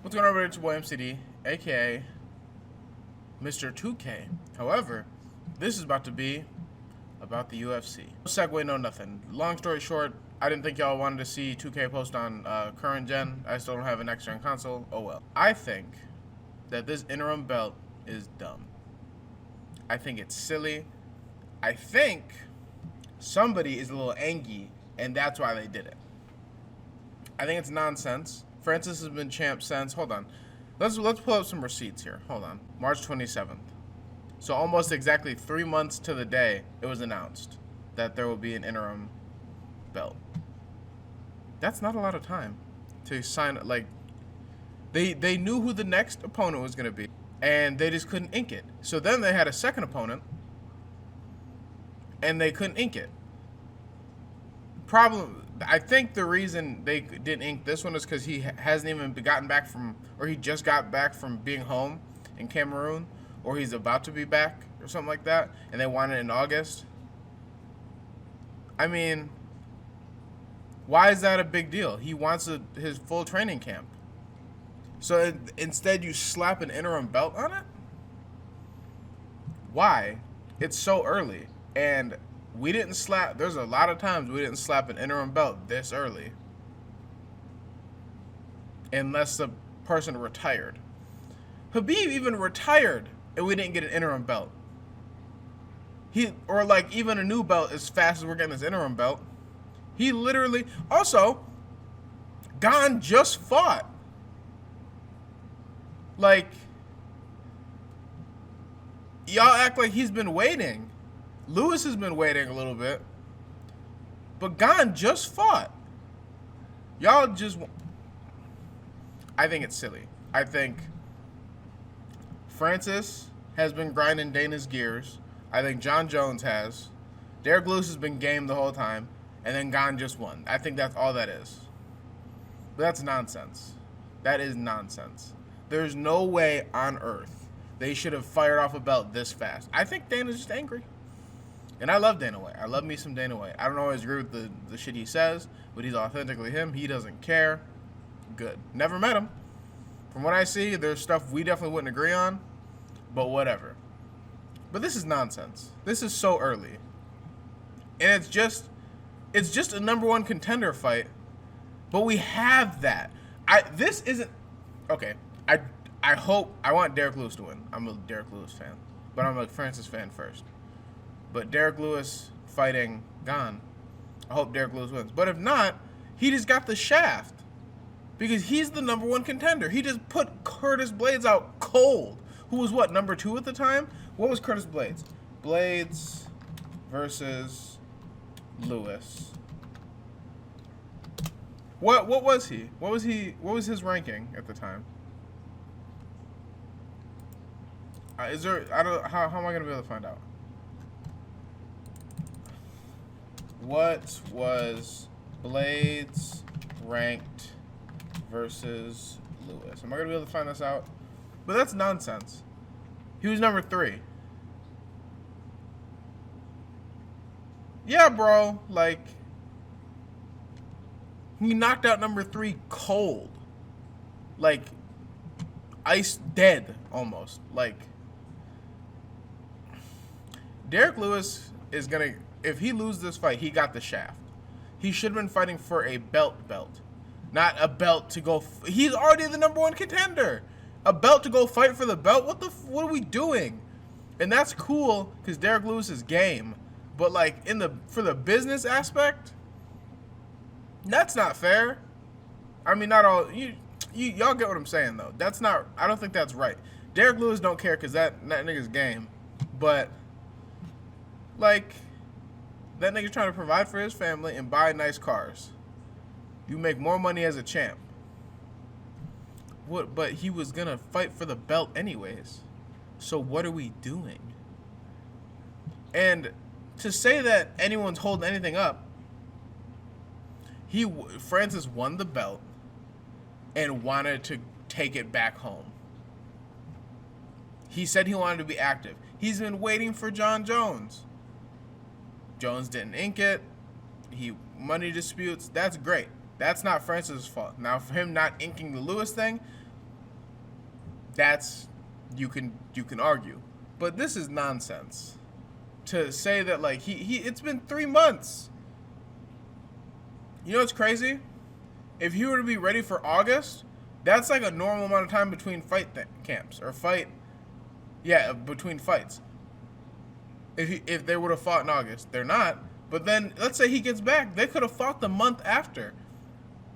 What's going on, everybody? It's your boy MCD, aka Mr. 2K. However, this is about to be about the UFC. No segue, no nothing. Long story short, I didn't think y'all wanted to see 2K post on current gen. I still don't have an next gen console. Oh well. I think that this interim belt is dumb. I think it's silly. I think somebody is a little angry, and that's why they did it. I think it's nonsense. Francis has been champ since. Hold on, let's pull up some receipts here. Hold on, March 27th. So almost exactly 3 months to the day it was announced that there will be an interim belt. That's not a lot of time to sign. Like they knew who the next opponent was gonna be, and they just couldn't ink it. So then they had a second opponent, and they couldn't ink it. I think the reason they didn't ink this one is because he hasn't even gotten back from, or he just got back from being home in Cameroon, or he's about to be back, or something like that, and they want it in August. I mean, why is that a big deal? He wants his full training camp. So instead you slap an interim belt on it? Why? It's so early. And we didn't slap, there's a lot of times we didn't slap an interim belt this early. Unless the person retired. Habib even retired and we didn't get an interim belt. Or like even a new belt as fast as we're getting this interim belt. He literally, also, Gon just fought. Like, y'all act like he's been waiting. Lewis has been waiting a little bit. But Gon just fought. Y'all just... I think it's silly. I think Francis has been grinding Dana's gears. I think John Jones has. Derek Lewis has been game the whole time. And then Gon just won. I think that's all that is. But that's nonsense. That is nonsense. There's no way on earth they should have fired off a belt this fast. I think Dana's just angry. And I love Dana White. I love me some Dana White. I don't always agree with the shit he says, but he's authentically him. He doesn't care. Good. Never met him. From what I see, there's stuff we definitely wouldn't agree on, but whatever. But this is nonsense. This is so early. And it's just a #1 contender fight, but we have that. This isn't... Okay, I want Derek Lewis to win. I'm a Derek Lewis fan, but I'm a Francis fan first. But Derek Lewis fighting Gon, I hope Derek Lewis wins. But if not, he just got the shaft. Because he's the #1 contender. He just put Curtis Blades out cold. Who was what, #2 at the time? What was Curtis Blades? Blades versus Lewis. What was he? What was his ranking at the time? How am I gonna be able to find out? What was Blades ranked versus Lewis? Am I gonna be able to find this out? But that's nonsense. He was #3. Yeah, bro. Like, he knocked out #3 cold. Like, ice dead almost. Like, Derek Lewis is gonna... If he loses this fight, he got the shaft. He should have been fighting for a belt. Not a belt to go... He's already the #1 contender. A belt to go fight for the belt? What are we doing? And that's cool, because Derek Lewis is game. But, like, for the business aspect, that's not fair. I mean, not all... Y'all get what I'm saying, though. That's not... I don't think that's right. Derek Lewis don't care, because that nigga's game. But, like... That nigga's trying to provide for his family and buy nice cars. You make more money as a champ. What? But he was gonna fight for the belt anyways. So what are we doing? And to say that anyone's holding anything up, Francis won the belt and wanted to take it back home. He said he wanted to be active. He's been waiting for John Jones. Jones didn't ink it. Money disputes. That's great. That's not Francis' fault. Now, for him not inking the Lewis thing, that's you can argue. But this is nonsense. To say that like he it's been 3 months. You know what's crazy? If he were to be ready for August, that's like a normal amount of time between camps or between fights. If they would have fought in August, they're not. But then let's say he gets back, they could have fought the month after.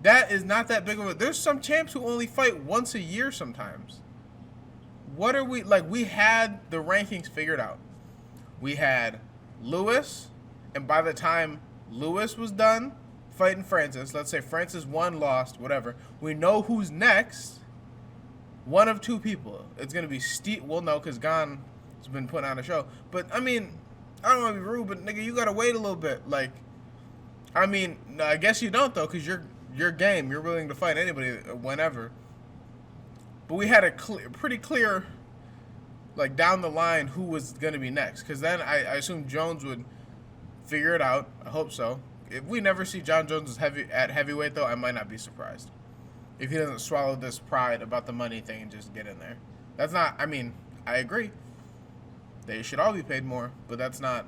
That is not that big of a. There's some champs who only fight once a year sometimes. What are we like? We had the rankings figured out. We had Lewis, and by the time Lewis was done fighting Francis, let's say Francis won, lost, whatever, we know who's next. One of two people. It's going to be Steve. Well, no, because Gon has been putting on a show. But, I mean, I don't want to be rude, but, nigga, you got to wait a little bit. Like, I mean, I guess you don't, though, because you're game. You're willing to fight anybody whenever. But we had a pretty clear, like, down the line who was going to be next. Because then I assume Jones would figure it out. I hope so. If we never see John Jones at heavyweight, though, I might not be surprised. If he doesn't swallow this pride about the money thing and just get in there. That's not, I mean, I agree. They should all be paid more, but that's not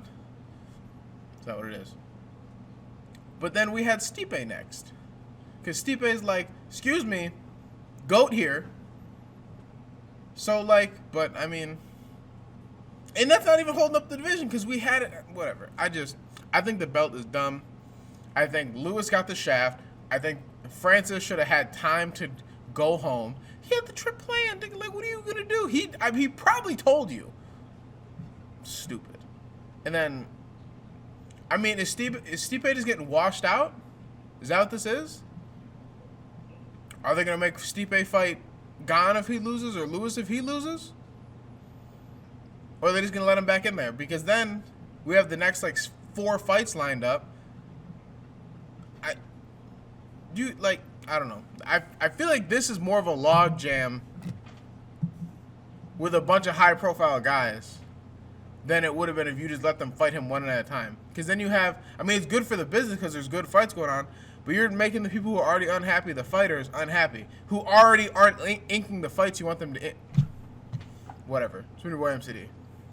what it is. But then we had Stipe next. Because Stipe is like, excuse me, GOAT here. So, like, but, I mean, and that's not even holding up the division because we had it, whatever. I think the belt is dumb. I think Lewis got the shaft. I think Francis should have had time to go home. He had the trip planned. Like, what are you going to do? He probably told you. Stupid. And then, I mean, is Stipe just getting washed out? Is that what this is? Are they going to make Stipe fight Gon if he loses or Lewis if he loses? Or are they just going to let him back in there? Because then we have the next, like, 4 fights lined up. I don't know. I feel like this is more of a log jam with a bunch of high-profile guys than it would have been if you just let them fight him one at a time. Because then you have, I mean, it's good for the business because there's good fights going on, but you're making the people who are already unhappy, the fighters, unhappy, who already aren't inking the fights you want them to. Whatever. It's been your boy MCD.